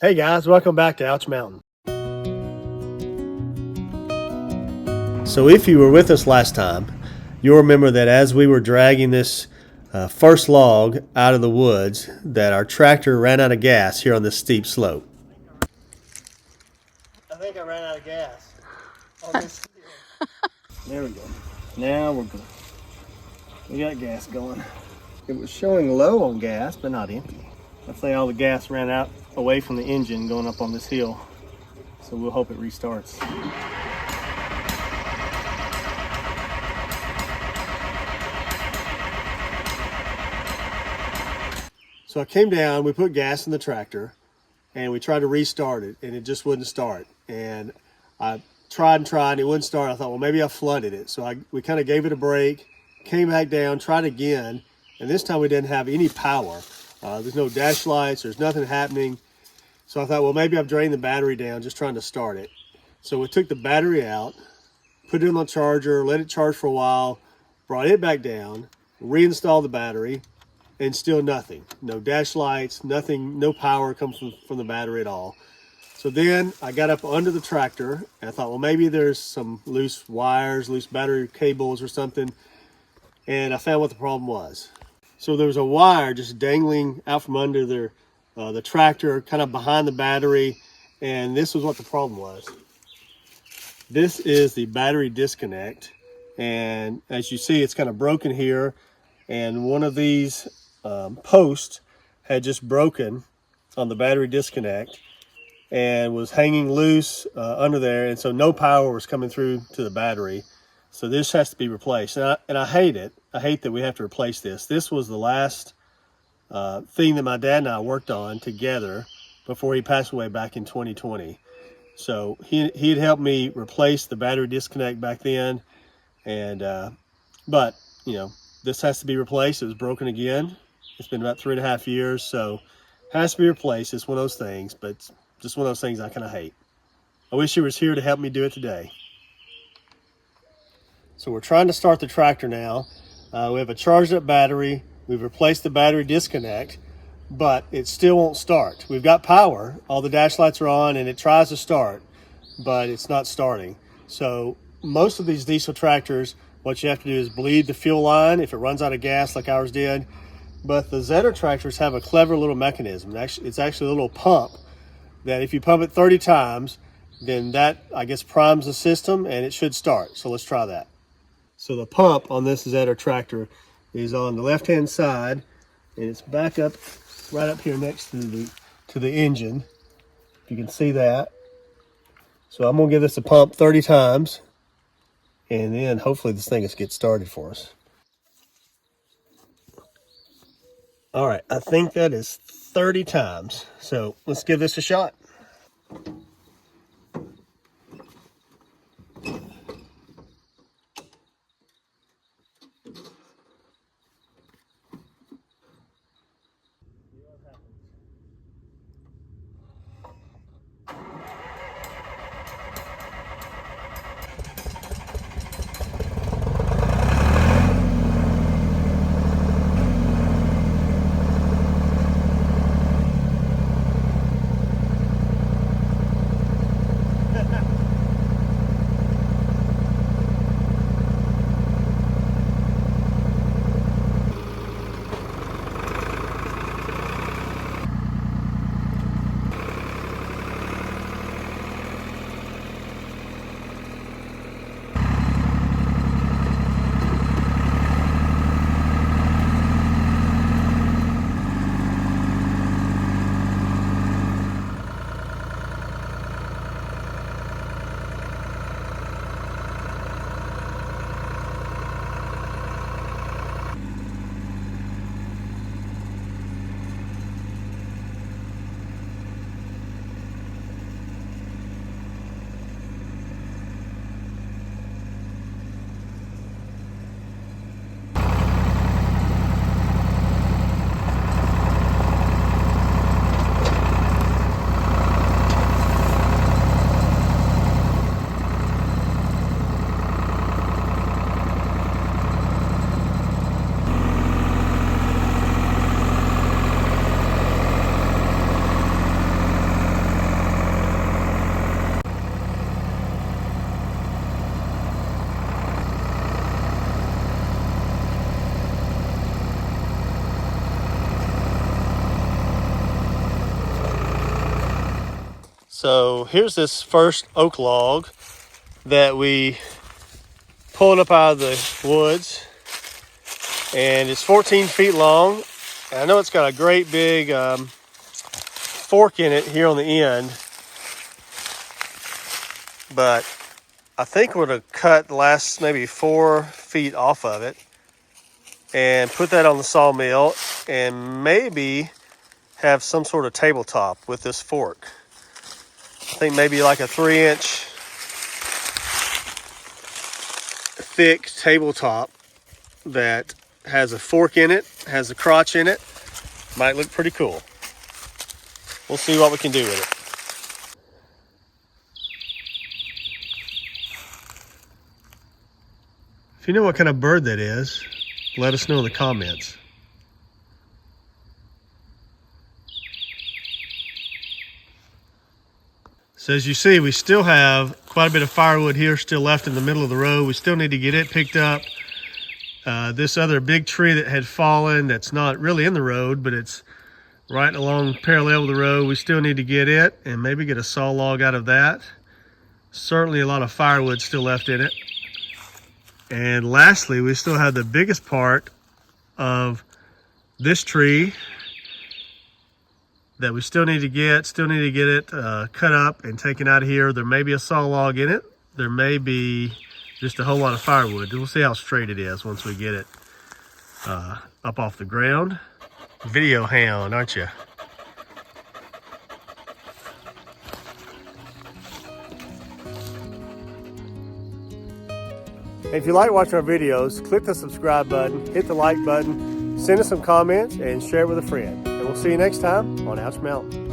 Hey guys, welcome back to Ouch Mountain. So if you were with us last time, you'll remember that as we were dragging this first log out of the woods, that our tractor ran out of gas here on this steep slope. I think I ran out of gas on this hill. There we go. Now we're good. We got gas going. It was showing low on gas, but not empty. I'd say all the gas ran out away from the engine going up on this hill. So we'll hope it restarts. So I came down, we put gas in the tractor, and we tried to restart it, and it just wouldn't start. And I tried and tried, and it wouldn't start. I thought, well, maybe I flooded it. So we kind of gave it a break, came back down, tried again, and this time we didn't have any power. There's no dash lights, there's nothing happening. So I thought, well, maybe I've drained the battery down just trying to start it. So we took the battery out, put it on the charger, let it charge for a while, brought it back down, reinstalled the battery, and still nothing. No dash lights, nothing, no power comes from the battery at all. So then I got up under the tractor and I thought, well, maybe there's some loose wires, loose battery cables or something. And I found what the problem was. So there was a wire just dangling out from under the tractor, kind of behind the battery. And this was what the problem was. This is the battery disconnect. And as you see, it's kind of broken here. And one of these posts had just broken on the battery disconnect and was hanging loose under there, and so no power was coming through to the battery. So this has to be replaced, and I hate it. I hate that we have to replace this. This was the last thing that my dad and I worked on together before he passed away back in 2020. So he had helped me replace the battery disconnect back then, and but you know, this has to be replaced. It was broken again. It's been about 3.5 years, so it has to be replaced. It's one of those things, but it's just one of those things I kind of hate. I wish he was here to help me do it today. So we're trying to start the tractor now. We have a charged up battery. We've replaced the battery disconnect, but it still won't start. We've got power. All the dash lights are on, and it tries to start, but it's not starting. So most of these diesel tractors, what you have to do is bleed the fuel line if it runs out of gas like ours did. But the Zetter tractors have a clever little mechanism. It's actually a little pump that if you pump it 30 times, then that, I guess, primes the system and it should start. So let's try that. So the pump on this Zetter tractor is on the left-hand side, and it's back up, right up here next to the engine. If you can see that. So I'm gonna give this a pump 30 times, and then hopefully this thing will get started for us. All right, I think that is 30 times. So let's give this a shot. So here's this first oak log that we pulled up out of the woods, and it's 14 feet long. And I know it's got a great big fork in it here on the end, but I think we're going to cut the last maybe 4 feet off of it and put that on the sawmill and maybe have some sort of tabletop with this fork. I think maybe like a 3-inch thick tabletop that has a fork in it, has a crotch in it. Might look pretty cool. We'll see what we can do with it. If you know what kind of bird that is, let us know in the comments. So as you see, we still have quite a bit of firewood here still left in the middle of the road. We still need to get it picked up. This other big tree that had fallen, that's not really in the road, but it's right along parallel with the road. We still need to get it and maybe get a saw log out of that. Certainly a lot of firewood still left in it. And lastly, we still have the biggest part of this tree that we still need to get it cut up and taken out of here. There may be a saw log in it. There may be just a whole lot of firewood. We'll see how straight it is once we get it up off the ground. Video hound, aren't you? If you like watching our videos, click the subscribe button, hit the like button, send us some comments, and share it with a friend. And we'll see you next time on Ouch Mountain.